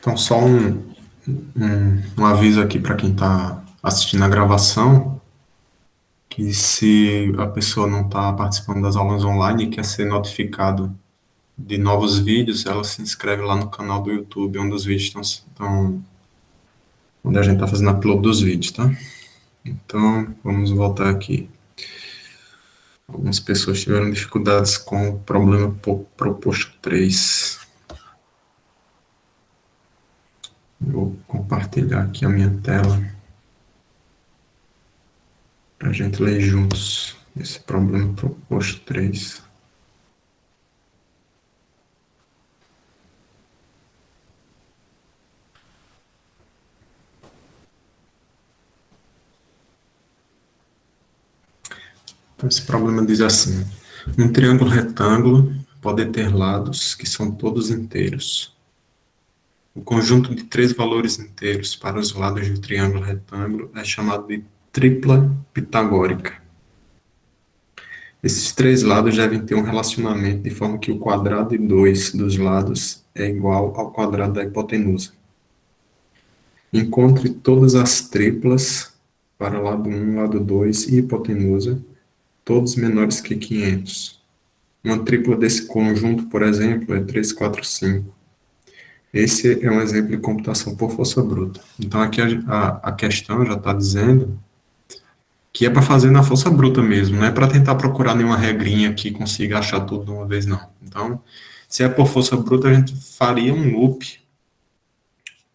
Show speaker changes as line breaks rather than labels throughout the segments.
Então, só um aviso aqui para quem está assistindo a gravação, que se a pessoa não está participando das aulas online e quer ser notificado de novos vídeos, ela se inscreve lá no canal do YouTube, onde os vídeos onde a gente está fazendo upload dos vídeos, tá? Então, vamos voltar aqui. Algumas pessoas tiveram dificuldades com o problema proposto 3. Vou compartilhar aqui a minha tela para a gente ler juntos esse problema proposto 3. Então, esse problema diz assim: um triângulo retângulo pode ter lados que são todos inteiros. O conjunto de três valores inteiros para os lados do triângulo retângulo é chamado de tripla pitagórica. Esses três lados devem ter um relacionamento de forma que o quadrado de dois dos lados é igual ao quadrado da hipotenusa. Encontre todas as triplas para lado 1, lado 2 e hipotenusa, todos menores que 500. Uma tripla desse conjunto, por exemplo, é 3, 4, 5. Esse é um exemplo de computação por força bruta. Então, aqui a questão já está dizendo que é para fazer na força bruta mesmo, não é para tentar procurar nenhuma regrinha que consiga achar tudo de uma vez, não. Então, se é por força bruta, a gente faria um loop,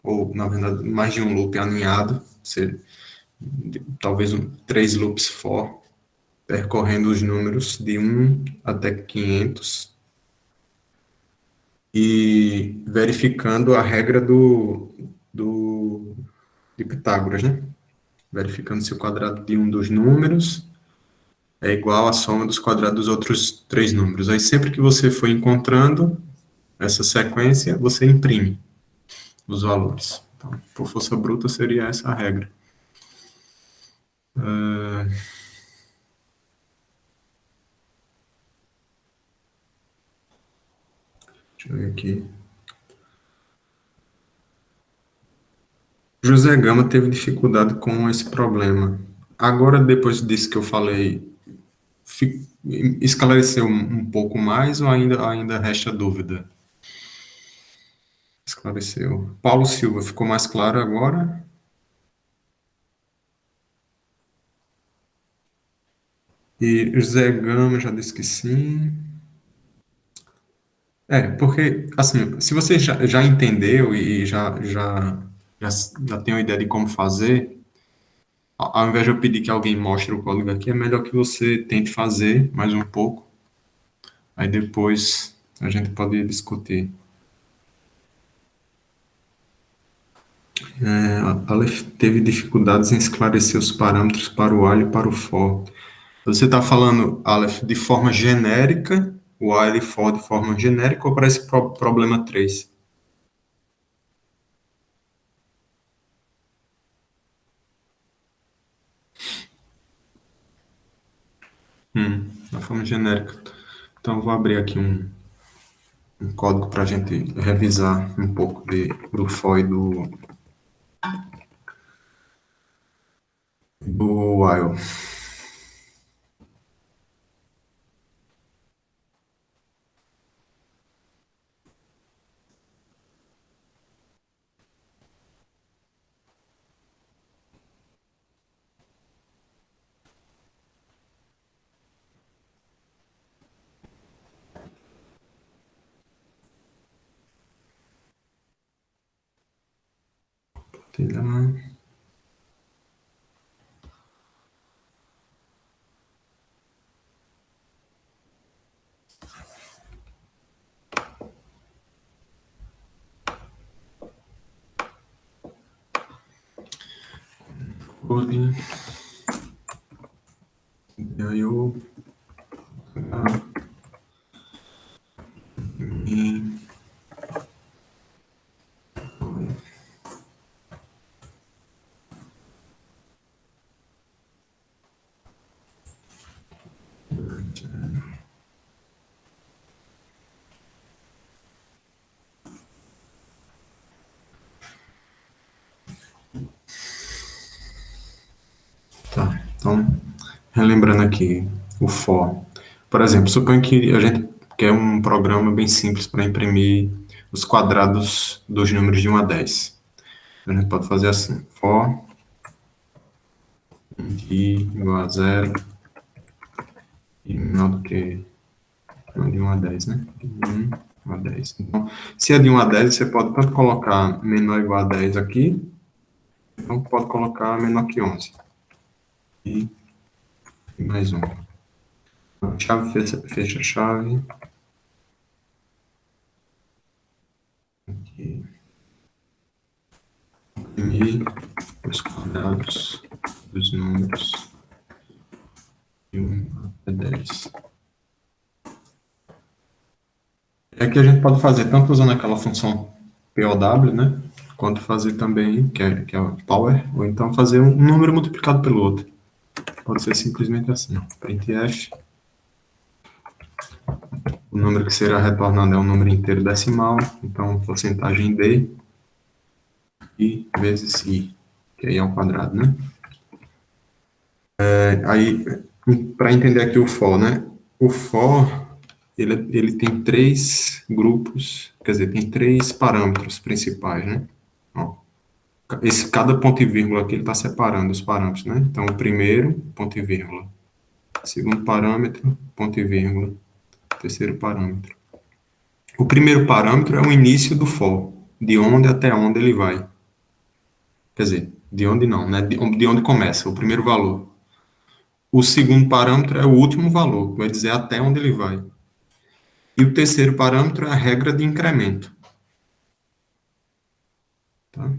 ou, na verdade, mais de um loop alinhado, talvez três loops for, percorrendo os números de 1 até 500, e verificando a regra de Pitágoras, né? Verificando se o quadrado de um dos números é igual à soma dos quadrados dos outros três números. Aí, sempre que você for encontrando essa sequência, você imprime os valores. Então, por força bruta, seria essa a regra. Deixa eu ver aqui. José Gama teve dificuldade com esse problema. Agora, depois disso que eu falei, esclareceu um pouco mais ou ainda resta dúvida? Esclareceu. Paulo Silva, ficou mais claro agora? E José Gama já disse que sim. Porque, assim, se você já entendeu e já tem uma ideia de como fazer, ao invés de eu pedir que alguém mostre o código aqui, é melhor que você tente fazer mais um pouco, aí depois a gente pode discutir. A Aleph teve dificuldades em esclarecer os parâmetros para o while e para o for. Você está falando, Aleph, de forma genérica, o while e for de forma genérica, ou para esse problema 3? Na forma genérica. Então, eu vou abrir aqui um código para a gente revisar um pouco do for e do while. Code. E aí eu. Então, relembrando aqui o for. Por exemplo, suponha que a gente quer um programa bem simples para imprimir os quadrados dos números de 1 a 10. A gente pode fazer assim, for i igual a zero e menor do que de 1 a 10, né? De 1 a 10. Então, se é de 1 a 10, você pode tanto colocar menor ou igual a 10 aqui, então pode colocar menor que 11. E mais um. Chave, fecha a chave. Aqui. Imprimir os quadrados dos números de 1 até 10. É que a gente pode fazer tanto usando aquela função POW, né? Quanto fazer também, que é o power, ou então fazer um número multiplicado pelo outro. Pode ser simplesmente assim, ó, printf, o número que será retornado é um número inteiro decimal, então porcentagem d, i vezes i, que aí é ao quadrado, né? Aí, para entender aqui o for, né? O for, ele tem três grupos, quer dizer, tem três parâmetros principais, né? Ó, cada ponto e vírgula aqui, ele está separando os parâmetros, né? Então, o primeiro, ponto e vírgula. Segundo parâmetro, ponto e vírgula. Terceiro parâmetro. O primeiro parâmetro é o início do for, de onde até onde ele vai. Quer dizer, de onde não, né? De onde começa, o primeiro valor. O segundo parâmetro é o último valor, vai dizer até onde ele vai. E o terceiro parâmetro é a regra de incremento. Tá?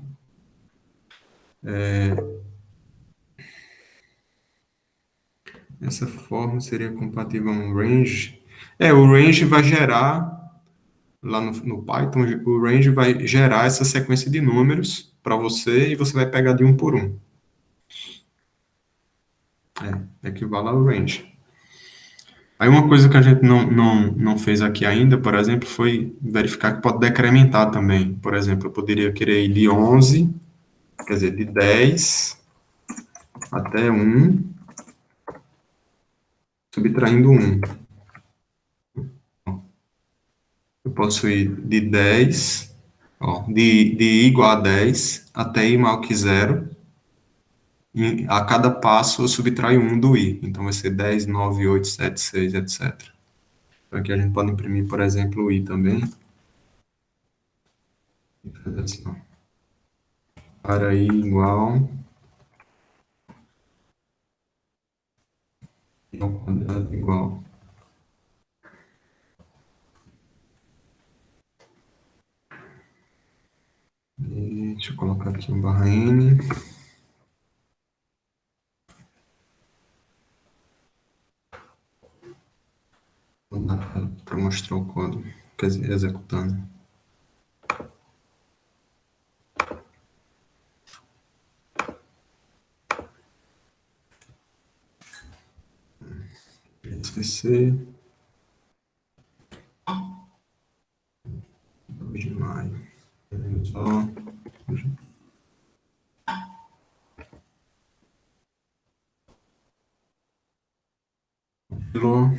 Essa forma seria compatível a um range. O range vai gerar, lá no Python, o range vai gerar essa sequência de números para você e você vai pegar de um por um. Equivale ao range. Aí uma coisa que a gente não fez aqui ainda, por exemplo, foi verificar que pode decrementar também. Por exemplo, eu poderia querer ir de 11, quer dizer, de 10 até 1, subtraindo 1. Eu posso ir de 10, ó, de i igual a 10 até i maior que zero. E a cada passo eu subtraio 1 do i. Então vai ser 10, 9, 8, 7, 6, etc. Então aqui a gente pode imprimir, por exemplo, o i também. E fazer assim, ó. Para i igual i ao quadrado igual. E deixa eu colocar aqui um barra n. Para mostrar o código, quer dizer, executando. SVC, 2 de maio. Só. Compilou.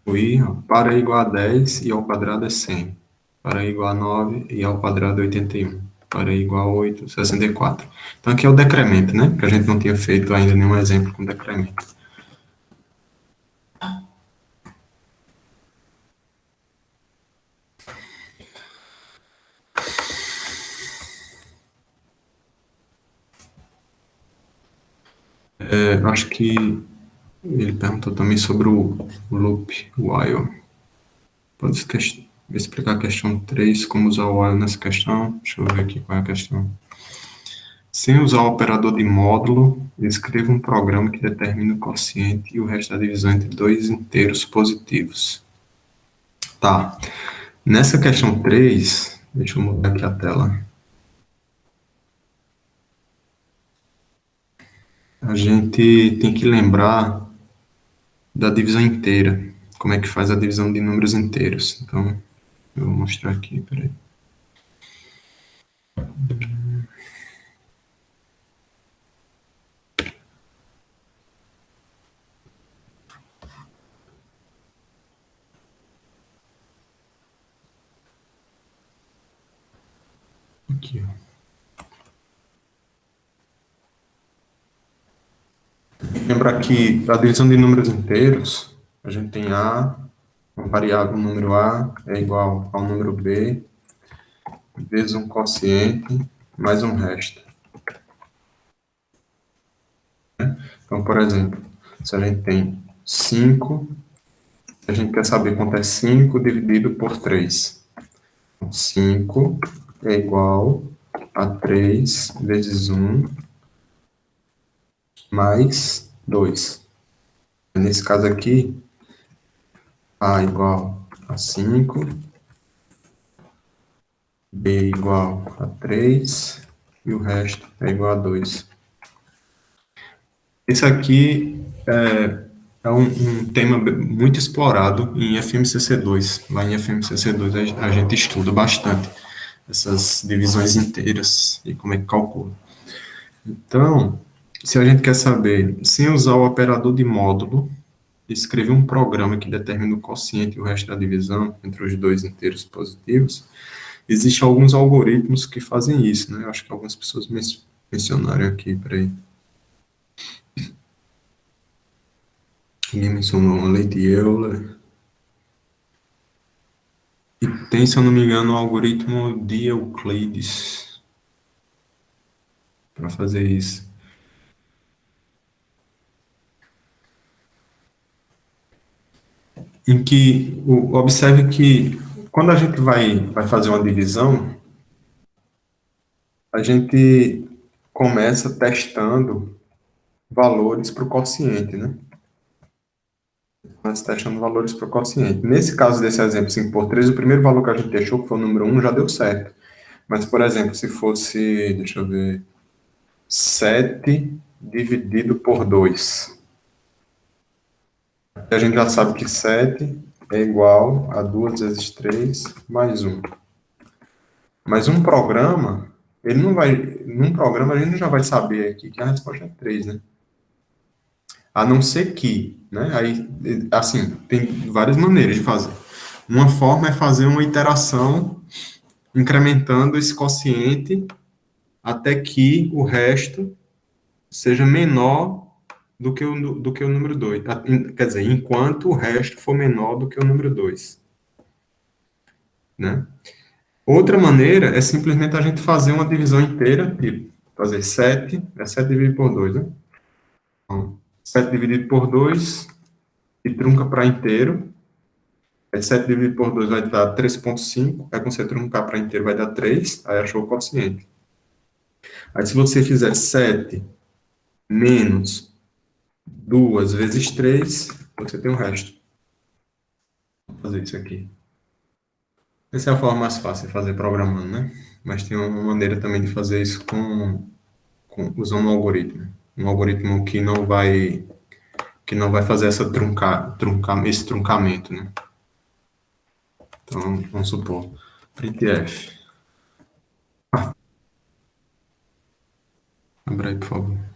O i, ó, para i igual a 10, i ao quadrado é 100. Para i igual a 9, i ao quadrado é 81. Para i igual a 8, 64. Então aqui é o decremento, né? Que a gente não tinha feito ainda nenhum exemplo com decremento. Acho que ele perguntou também sobre o loop while. Pode explicar a questão 3, como usar o while nessa questão? Deixa eu ver aqui qual é a questão. Sem usar o operador de módulo, escreva um programa que determina o quociente e o resto da divisão entre dois inteiros positivos. Tá. Nessa questão 3, deixa eu mudar aqui a tela. A gente tem que lembrar da divisão inteira. Como é que faz a divisão de números inteiros. Então, eu vou mostrar aqui, peraí. Aqui, ó. Lembrar que a divisão de números inteiros, a gente tem A, uma variável, o número A é igual ao número B, vezes um quociente, mais um resto. Então, por exemplo, se a gente tem 5, a gente quer saber quanto é 5 dividido por 3. Então, 5 é igual a 3 vezes um mais 2. Nesse caso aqui, A igual a 5, B igual a 3 e o resto é igual a 2. Esse aqui é um tema muito explorado em FMCC2. Lá em FMCC2 a gente estuda bastante essas divisões inteiras e como é que calcula. Então, se a gente quer saber, sem usar o operador de módulo, escrever um programa que determina o quociente e o resto da divisão entre os dois inteiros positivos, existem alguns algoritmos que fazem isso, né? Eu acho que algumas pessoas mencionaram aqui, peraí. Alguém mencionou a lei de Euler. E tem, se eu não me engano, o algoritmo de Euclides para fazer isso. Em que, observe que quando a gente vai fazer uma divisão, a gente começa testando valores para o quociente, né? Começa testando valores para o quociente. Nesse caso desse exemplo 5 por 3, o primeiro valor que a gente deixou, que foi o número 1, já deu certo. Mas, por exemplo, se fosse, deixa eu ver, 7 dividido por 2. A gente já sabe que 7 é igual a 2 vezes 3 mais 1. Mas um programa, ele não vai. Num programa, a gente já vai saber aqui que a resposta é 3, né? A não ser que, né? Aí, assim, tem várias maneiras de fazer. Uma forma é fazer uma iteração incrementando esse quociente até que o resto seja menor do que o número 2. Quer dizer, enquanto o resto for menor do que o número 2, né? Outra maneira é simplesmente a gente fazer uma divisão inteira, tipo, fazer 7, é 7 dividido por 2, né? Então, 7 dividido por 2 e trunca para inteiro. Aí 7 dividido por 2 vai dar 3,5. Aí quando você truncar para inteiro vai dar 3. Aí achou o quociente. Aí se você fizer 7 menos 2 vezes 3, você tem o resto. Vou fazer isso aqui. Essa é a forma mais fácil de fazer programando, né? Mas tem uma maneira também de fazer isso usando um algoritmo. Um algoritmo que não vai fazer esse truncamento, né? Então, vamos supor, printf. Abra aí, por favor.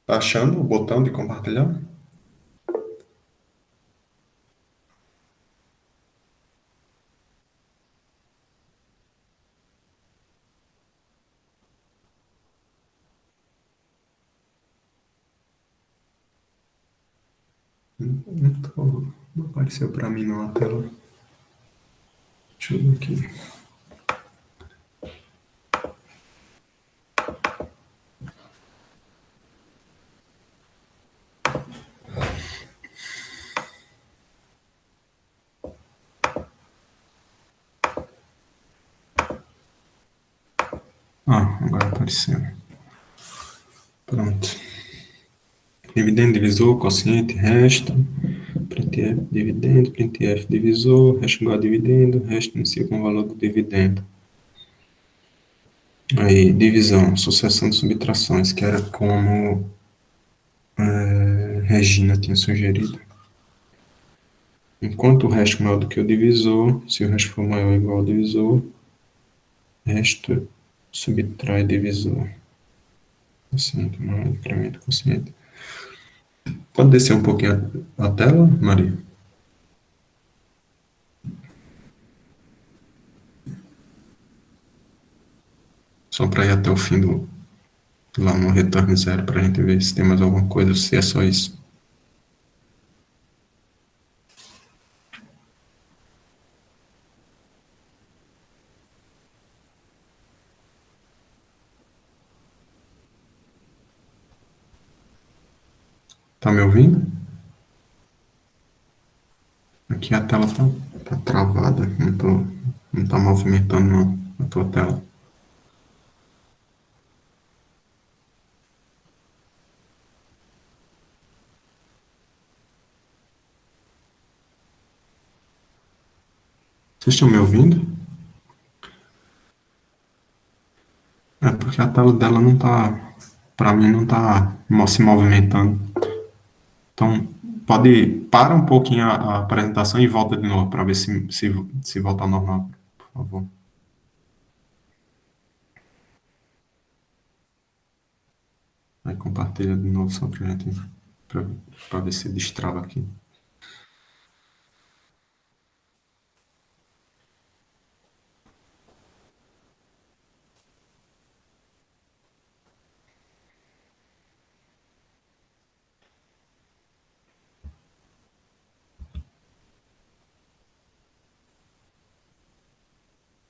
Tá achando o botão de compartilhar? Não apareceu para mim não na tela. Deixa eu ver aqui. Agora apareceu. Pronto. Dividendo, divisor, quociente, resto. Printf, dividendo, printf, divisor, resto igual a dividendo, resto inicia com o valor do dividendo. Aí, divisão, sucessão de subtrações, que era como Regina tinha sugerido. Enquanto o resto é maior do que o divisor, se o resto for maior ou igual ao divisor, resto subtrai divisor. Quociente, maior, incremento, quociente. Pode descer um pouquinho a tela, Maria? Só para ir até o fim lá no retorno zero, para a gente ver se tem mais alguma coisa, se é só isso. Tá me ouvindo? Aqui a tela tá travada, não tá movimentando não, a tua tela. Vocês estão me ouvindo? É porque a tela dela não tá, para mim não tá se movimentando. Então, para um pouquinho a apresentação e volta de novo para ver se volta ao normal, por favor. Aí compartilha de novo só pra gente, para ver se destrava aqui.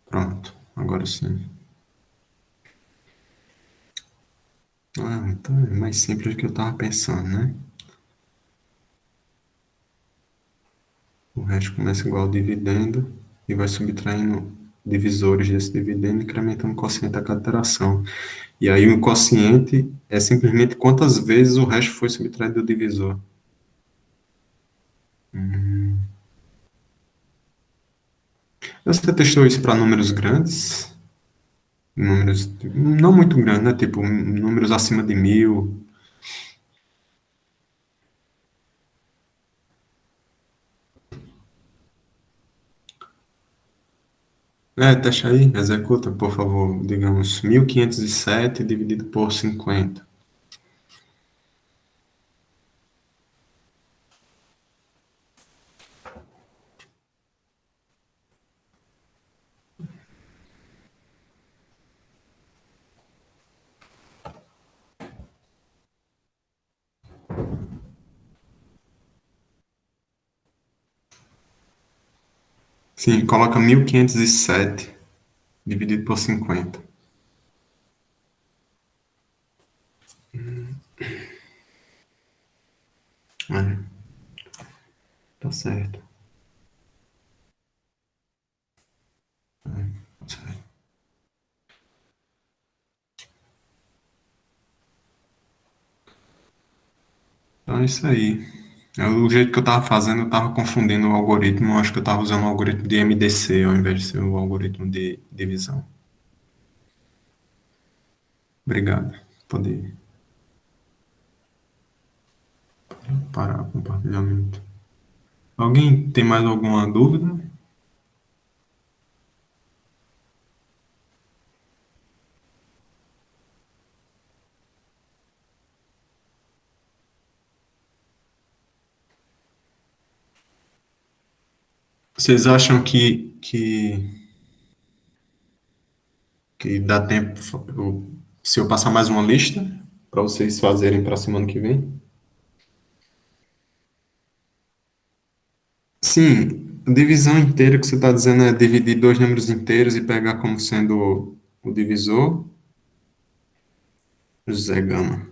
Pronto, agora sim. Então é mais simples do que eu estava pensando, né? O resto começa igual ao dividendo e vai subtraindo divisores desse dividendo, incrementando o quociente a cada iteração. E aí o quociente é simplesmente quantas vezes o resto foi subtraído do divisor. Você testou isso para números grandes? Números não muito grandes, né? Tipo, números acima de 1000. Teste aí, executa, por favor. Digamos, 1507 dividido por 50. Sim, coloca 1507 dividido por 50. É, tá certo. Tá certo. Então é isso aí. O jeito que eu estava fazendo, eu estava confundindo o algoritmo. Eu acho que eu estava usando o algoritmo de MDC ao invés de ser o algoritmo de divisão. Obrigado. Poder parar o compartilhamento. Alguém tem mais alguma dúvida? Vocês acham que dá tempo se eu passar mais uma lista para vocês fazerem para a semana que vem? Sim, a divisão inteira que você está dizendo é dividir dois números inteiros e pegar como sendo o divisor. José Gama.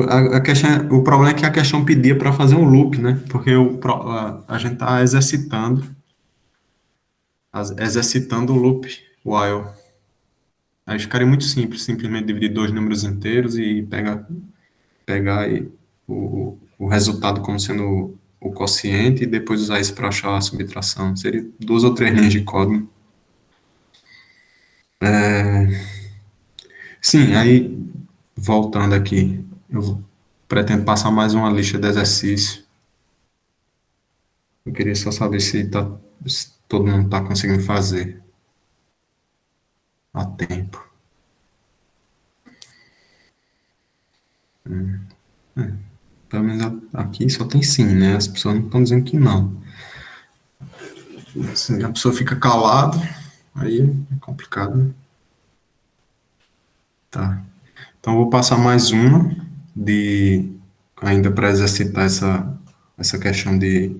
A questão, o problema é que a questão pedia para fazer um loop, né? Porque a gente está exercitando. exercitando o loop while. Aí ficaria muito simples, simplesmente dividir dois números inteiros e pegar o resultado como sendo o quociente e depois usar isso para achar a subtração. Seria duas ou três linhas de código. Sim, aí voltando aqui, pretendo passar mais uma lista de exercícios. Eu queria só saber se todo mundo está conseguindo fazer a tempo. Pelo menos aqui só tem sim, né? As pessoas não estão dizendo que não. Se a pessoa fica calada, aí é complicado, né? Tá. Então, eu vou passar mais uma de ainda para exercitar essa questão de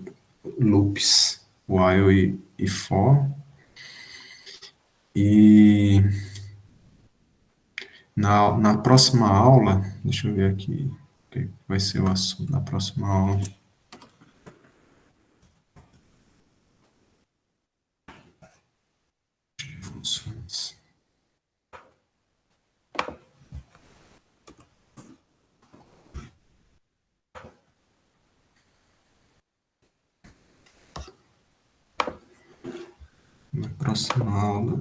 loops, while e for. E na próxima aula, deixa eu ver aqui o que vai ser o assunto da próxima aula. Funções. Na próxima aula,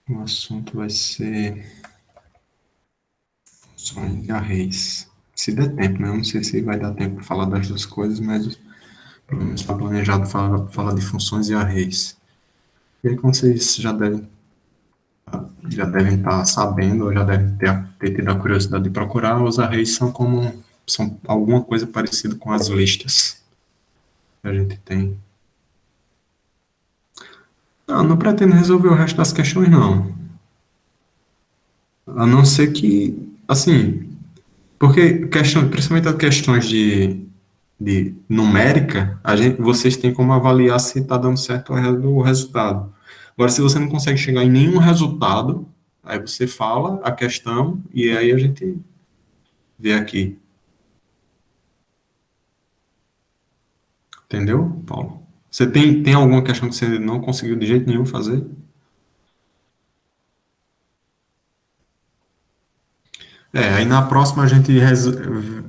o assunto vai ser funções e arrays. Se der tempo, né? Eu não sei se vai dar tempo para falar das duas coisas, mas pelo menos está planejado falar de funções e arrays. E aí, como vocês já devem estar sabendo, ou já devem ter tido a curiosidade de procurar, os arrays são alguma coisa parecida com as listas que a gente tem. Não, não pretendo resolver o resto das questões, não. A não ser que, assim, porque principalmente as questões de numérica, vocês têm como avaliar se está dando certo o resultado. Agora, se você não consegue chegar em nenhum resultado, aí você fala a questão e aí a gente vê aqui. Entendeu, Paulo? Você tem alguma questão que você não conseguiu de jeito nenhum fazer? Aí na próxima a gente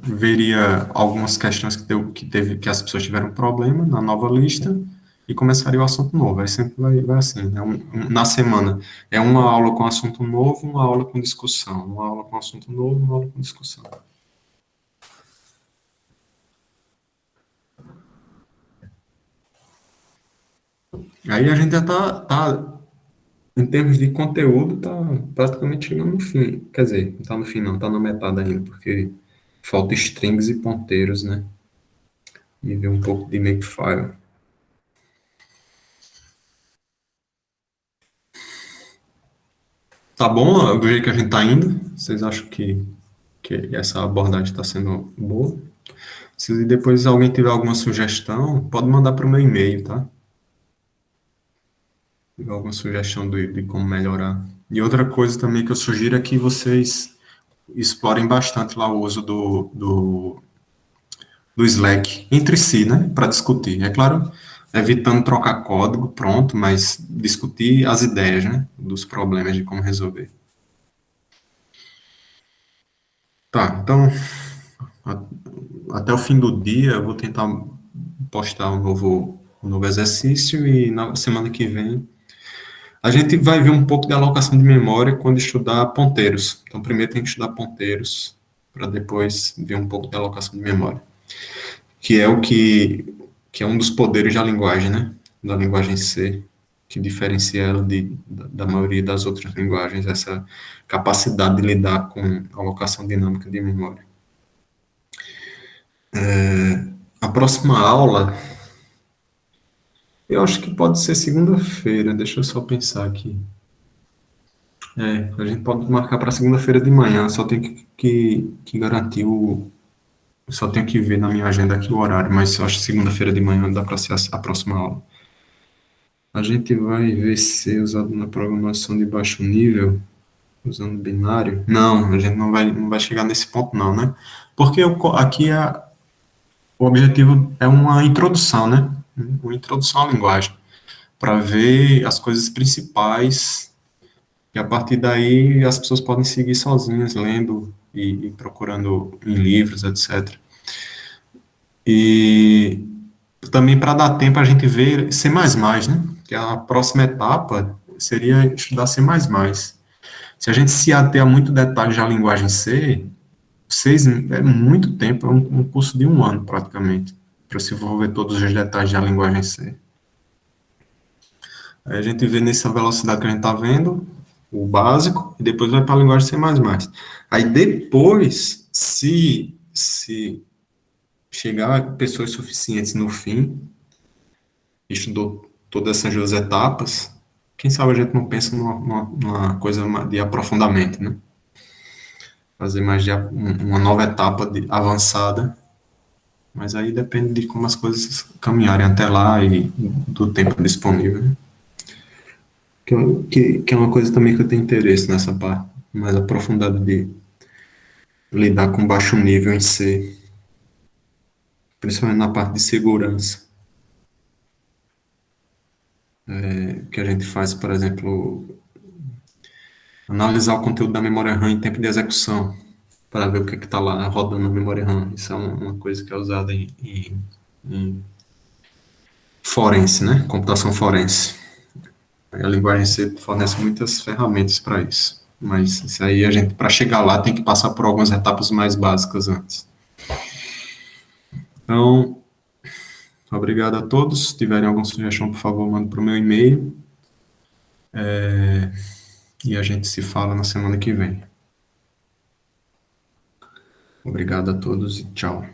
veria algumas questões que as pessoas tiveram problema na nova lista e começaria o assunto novo. Aí sempre vai assim, né? Na semana é uma aula com assunto novo, uma aula com discussão, uma aula com assunto novo, uma aula com discussão. Aí a gente já tá em termos de conteúdo, tá praticamente chegando no fim. Quer dizer, não tá no fim não, tá na metade ainda, porque falta strings e ponteiros, né? E ver um pouco de makefile. Tá bom do jeito que a gente tá indo? Vocês acham que essa abordagem está sendo boa? Se depois alguém tiver alguma sugestão, pode mandar para o meu e-mail, tá? Se tiver alguma sugestão de como melhorar. E outra coisa também que eu sugiro é que vocês explorem bastante lá o uso do Slack entre si, né? Para discutir. É claro, evitando trocar código, pronto, mas discutir as ideias, né? Dos problemas de como resolver. Tá, então, até o fim do dia eu vou tentar postar um novo exercício e na semana que vem a gente vai ver um pouco de alocação de memória quando estudar ponteiros. Então, primeiro tem que estudar ponteiros para depois ver um pouco de alocação de memória, que é que é um dos poderes da linguagem, né? Da linguagem C, que diferencia ela da maioria das outras linguagens, essa capacidade de lidar com alocação dinâmica de memória. A próxima aula, eu acho que pode ser segunda-feira, deixa eu só pensar aqui. A gente pode marcar para segunda-feira de manhã, só tem que garantir Só tenho que ver na minha agenda aqui o horário, mas eu acho que segunda-feira de manhã dá para ser a próxima aula. A gente vai ver ser usado na programação de baixo nível. Usando binário? Não, a gente não vai chegar nesse ponto, não, né? Porque aqui o objetivo é uma introdução, né? Uma introdução à linguagem, para ver as coisas principais, e a partir daí as pessoas podem seguir sozinhas, lendo e procurando em livros, etc. E também para dar tempo a gente ver C++, né? Que a próxima etapa seria estudar C++. Se a gente se ater a muito detalhe da linguagem C, é muito tempo, é um curso de 1 ano praticamente, para se envolver todos os detalhes da linguagem C. Aí a gente vê nessa velocidade que a gente está vendo, o básico, e depois vai para a linguagem C++. Aí depois, se chegar pessoas suficientes no fim, estudou todas essas duas etapas, quem sabe a gente não pensa numa coisa de aprofundamento, né? Fazer mais uma nova etapa avançada, mas aí depende de como as coisas caminharem até lá e do tempo disponível, né? Que é uma coisa também que eu tenho interesse nessa parte mais aprofundada de lidar com baixo nível em C, principalmente na parte de segurança, que a gente faz, por exemplo, analisar o conteúdo da memória RAM em tempo de execução, para ver o que está lá rodando na memória RAM. Isso é uma coisa que é usada em forense, né? Computação forense. A linguagem C fornece muitas ferramentas para isso. Mas isso aí a gente, para chegar lá, tem que passar por algumas etapas mais básicas antes. Então, obrigado a todos. Se tiverem alguma sugestão, por favor, mande para o meu e-mail. E a gente se fala na semana que vem. Obrigado a todos e tchau.